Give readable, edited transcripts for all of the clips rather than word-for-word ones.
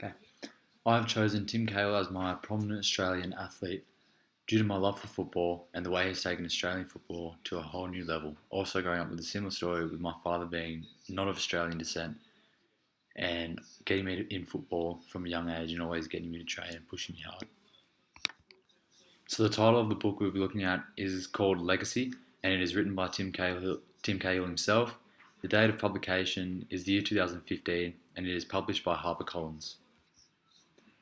Okay. I've chosen Tim Cahill as my prominent Australian athlete due to my love for football and the way he's taken Australian football to a whole new level. Also, growing up with a similar story with my father being not of Australian descent and getting me in football from a young age and always getting me to train and pushing me hard. So, the title of the book we'll be looking at is called Legacy and it is written by Tim Cahill himself. The date of publication is the year 2015 and it is published by Harper.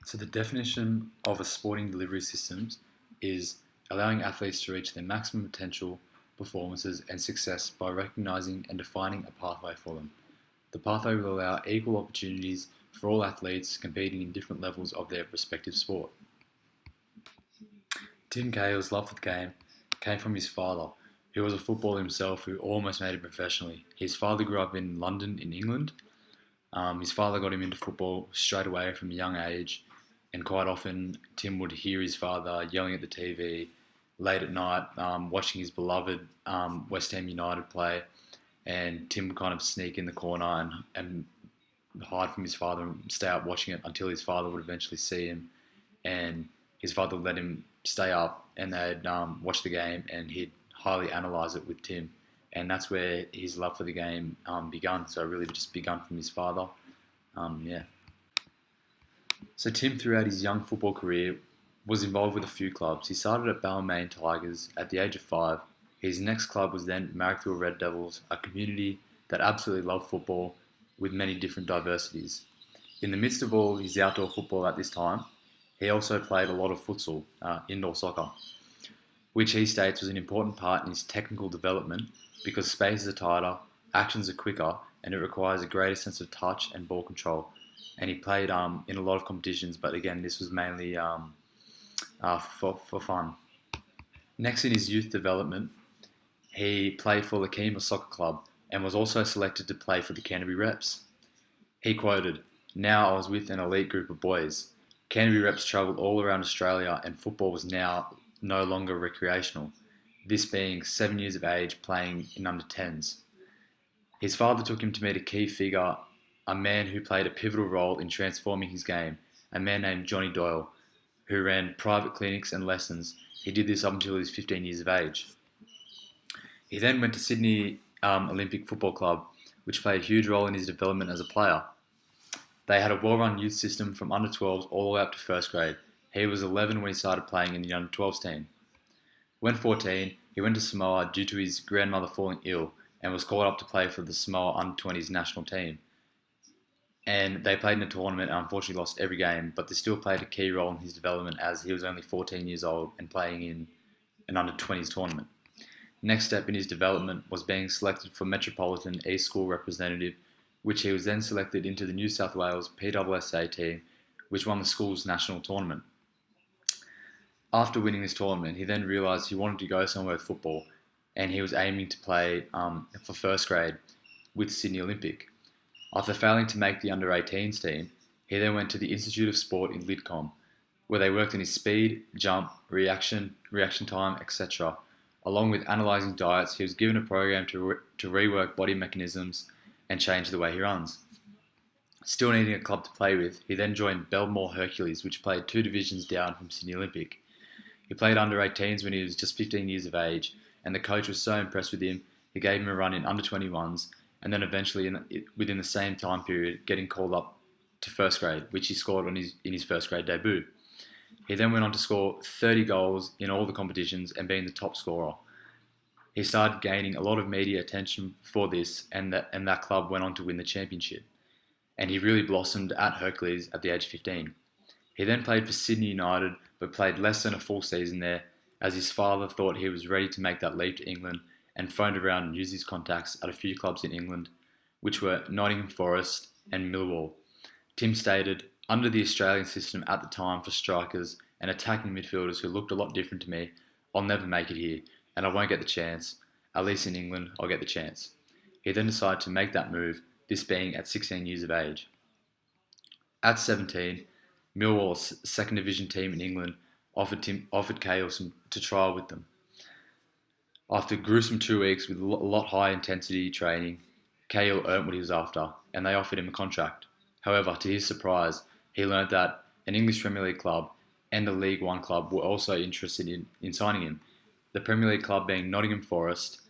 So the definition of a sporting delivery system is allowing athletes to reach their maximum potential, performances and success by recognizing and defining a pathway for them. The pathway will allow equal opportunities for all athletes competing in different levels of their respective sport. Tim Cahill's love for the game came from his father, who was a footballer himself who almost made it professionally. His father grew up in London, in England. His father got him into football straight away from a young age, and quite often Tim would hear his father yelling at the TV late at night, watching his beloved West Ham United play, and Tim would kind of sneak in the corner and hide from his father and stay up watching it until his father would eventually see him, and his father would let him stay up and they'd watch the game and he'd highly analyse it with Tim. And that's where his love for the game begun. So it really just begun from his father. Yeah. So Tim, throughout his young football career, was involved with a few clubs. He started at Balmain Tigers at the age of 5. His next club was then Marrickville Red Devils, a community that absolutely loved football with many different diversities. In the midst of all his outdoor football at this time, he also played a lot of futsal, indoor soccer, which he states was an important part in his technical development because spaces are tighter, actions are quicker, and it requires a greater sense of touch and ball control. And he played in a lot of competitions, but again, this was mainly for fun. Next, in his youth development, he played for Lakema Soccer Club and was also selected to play for the Canterbury Reps. He quoted, "Now I was with an elite group of boys. Canterbury Reps travelled all around Australia and football was now no longer recreational, this being 7 years of age playing in under 10s. His father took him to meet a key figure, a man who played a pivotal role in transforming his game, a man named Johnny Doyle, who ran private clinics and lessons. He did this up until he was 15 years of age. He then went to Sydney Olympic Football Club, which played a huge role in his development as a player. They had a well-run youth system from under 12s all the way up to first grade. He was 11 when he started playing in the under 12s team. When 14, he went to Samoa due to his grandmother falling ill and was called up to play for the Samoa under 20s national team. And they played in a tournament and unfortunately lost every game, but they still played a key role in his development as he was only 14 years old and playing in an under 20s tournament. Next step in his development was being selected for Metropolitan East School representative, which he was then selected into the New South Wales PWSA team, which won the school's national tournament. After winning this tournament, he then realised he wanted to go somewhere with football, and he was aiming to play for first grade with Sydney Olympic. After failing to make the under-18s team, he then went to the Institute of Sport in Lidcombe, where they worked on his speed, jump, reaction time, etc. Along with analysing diets, he was given a program to rework body mechanisms and change the way he runs. Still needing a club to play with, he then joined Belmore Hercules, which played 2 divisions down from Sydney Olympic. He played under 18s when he was just 15 years of age, and the coach was so impressed with him, he gave him a run in under 21s, and then eventually, within the same time period, getting called up to first grade, which he scored in his first grade debut. He then went on to score 30 goals in all the competitions and being the top scorer. He started gaining a lot of media attention for this, and that club went on to win the championship. And he really blossomed at Hercules at the age of 15. He then played for Sydney United, but played less than a full season there, as his father thought he was ready to make that leap to England and phoned around and used his contacts at a few clubs in England, which were Nottingham Forest and Millwall. Tim stated, "Under the Australian system at the time for strikers and attacking midfielders who looked a lot different to me, I'll never make it here, and I won't get the chance. At least in England, I'll get the chance." He then decided to make that move, this being at 16 years of age. At 17, Millwall's second division team in England offered Cahill to trial with them. After gruesome 2 weeks with a lot high intensity training, Cahill earned what he was after, and they offered him a contract. However, to his surprise, he learned that an English Premier League club and a League One club were also interested in signing him, the Premier League club being Nottingham Forest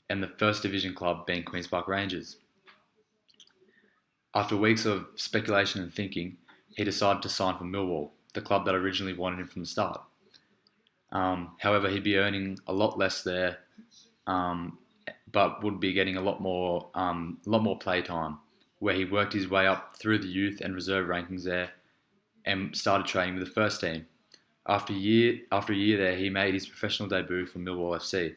and the First Division club being Queen's Park Rangers. After weeks of speculation and thinking, he decided to sign for Millwall, the club that originally wanted him from the start. However, he'd be earning a lot less there, but would be getting a lot more play time, where he worked his way up through the youth and reserve rankings there, and started training with the first team. After a year there, he made his professional debut for Millwall FC.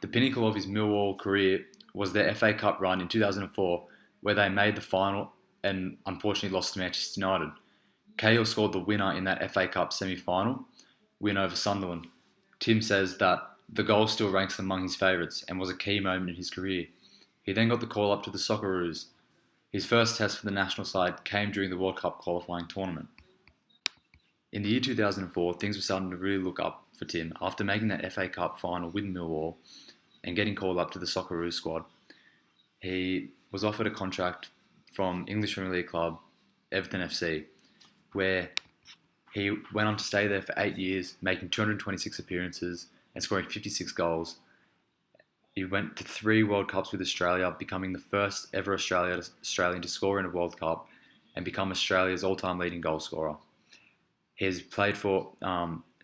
The pinnacle of his Millwall career was their FA Cup run in 2004, where they made the final and unfortunately lost to Manchester United. Cahill scored the winner in that FA Cup semi-final win over Sunderland. Tim says that the goal still ranks among his favourites and was a key moment in his career. He then got the call up to the Socceroos. His first test for the national side came during the World Cup qualifying tournament. In the year 2004, things were starting to really look up for Tim after making that FA Cup final with Millwall and getting called up to the Socceroos squad. He was offered a contract from English Premier League club Everton FC, where he went on to stay there for 8 years, making 226 appearances and scoring 56 goals. He went to 3 World Cups with Australia, becoming the first ever Australian to score in a World Cup and become Australia's all-time leading goal scorer. He has played for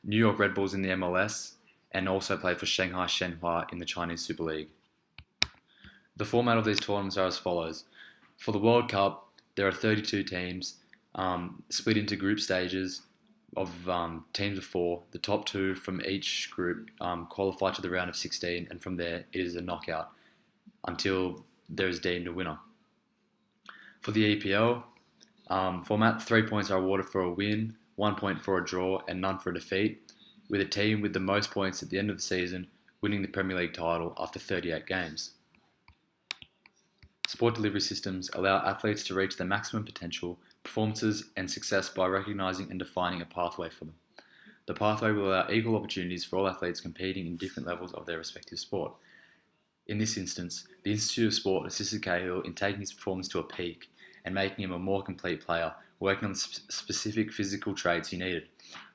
New York Red Bulls in the MLS and also played for Shanghai Shenhua in the Chinese Super League. The format of these tournaments are as follows. For the World Cup, there are 32 teams split into group stages of teams of 4. The top 2 from each group qualify to the round of 16, and from there it is a knockout until there is deemed a winner. For the EPL format, 3 points are awarded for a win, 1 point for a draw, and none for a defeat, with a team with the most points at the end of the season winning the Premier League title after 38 games. Sport delivery systems allow athletes to reach their maximum potential, performances, and success by recognising and defining a pathway for them. The pathway will allow equal opportunities for all athletes competing in different levels of their respective sport. In this instance, the Institute of Sport assisted Cahill in taking his performance to a peak and making him a more complete player, working on the specific physical traits he needed.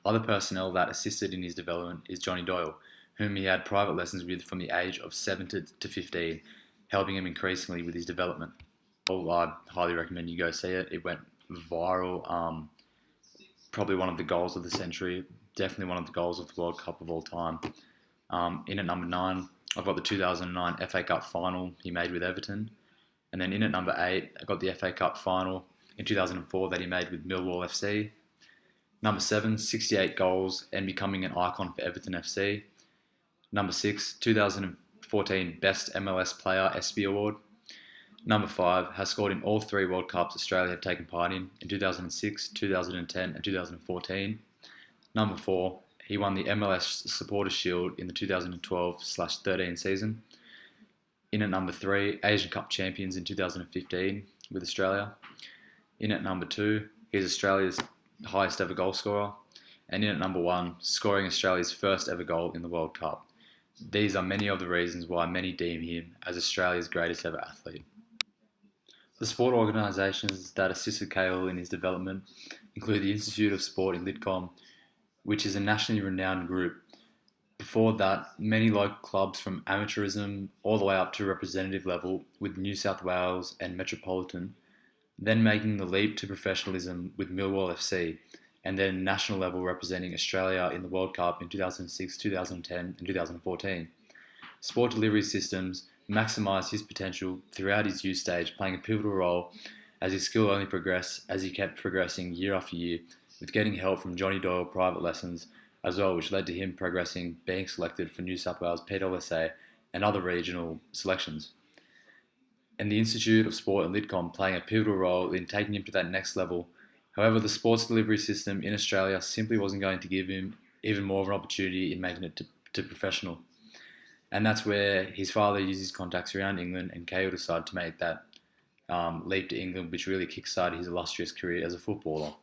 Other personnel that assisted in his development is Johnny Doyle, whom he had private lessons with from the age of 7 to 15, helping him increasingly with his development. I highly recommend you go see it. It went viral. Probably one of the goals of the century. Definitely one of the goals of the World Cup of all time. In at number 9, I've got the 2009 FA Cup final he made with Everton. And then in at number 8, I got the FA Cup final in 2004 that he made with Millwall FC. Number 7, 68 goals and becoming an icon for Everton FC. Number 6, 2014 Best MLS Player ESPY Award. Number 5, has scored in all 3 World Cups Australia have taken part in 2006, 2010 and 2014. Number 4, he won the MLS Supporters Shield in the 2012/13 season. In at number 3, Asian Cup champions in 2015 with Australia. In at number 2, he's Australia's highest ever goal scorer. And in at number 1, scoring Australia's first ever goal in the World Cup. These are many of the reasons why many deem him as Australia's greatest ever athlete. The sport organisations that assisted Cahill in his development include the Institute of Sport in Lidcombe, which is a nationally renowned group. Before that, many local clubs from amateurism all the way up to representative level with New South Wales and Metropolitan, then making the leap to professionalism with Millwall FC, and then national level representing Australia in the World Cup in 2006, 2010 and 2014. Sport delivery systems maximised his potential throughout his youth stage, playing a pivotal role as his skill only progressed as he kept progressing year after year, with getting help from Johnny Doyle private lessons as well, which led to him progressing, being selected for New South Wales PWSA and other regional selections. And the Institute of Sport in Lidcombe playing a pivotal role in taking him to that next level. However, the sports delivery system in Australia simply wasn't going to give him even more of an opportunity in making it to professional. And that's where his father used his contacts around England, and Cahill decided to make that leap to England, which really kick-started his illustrious career as a footballer.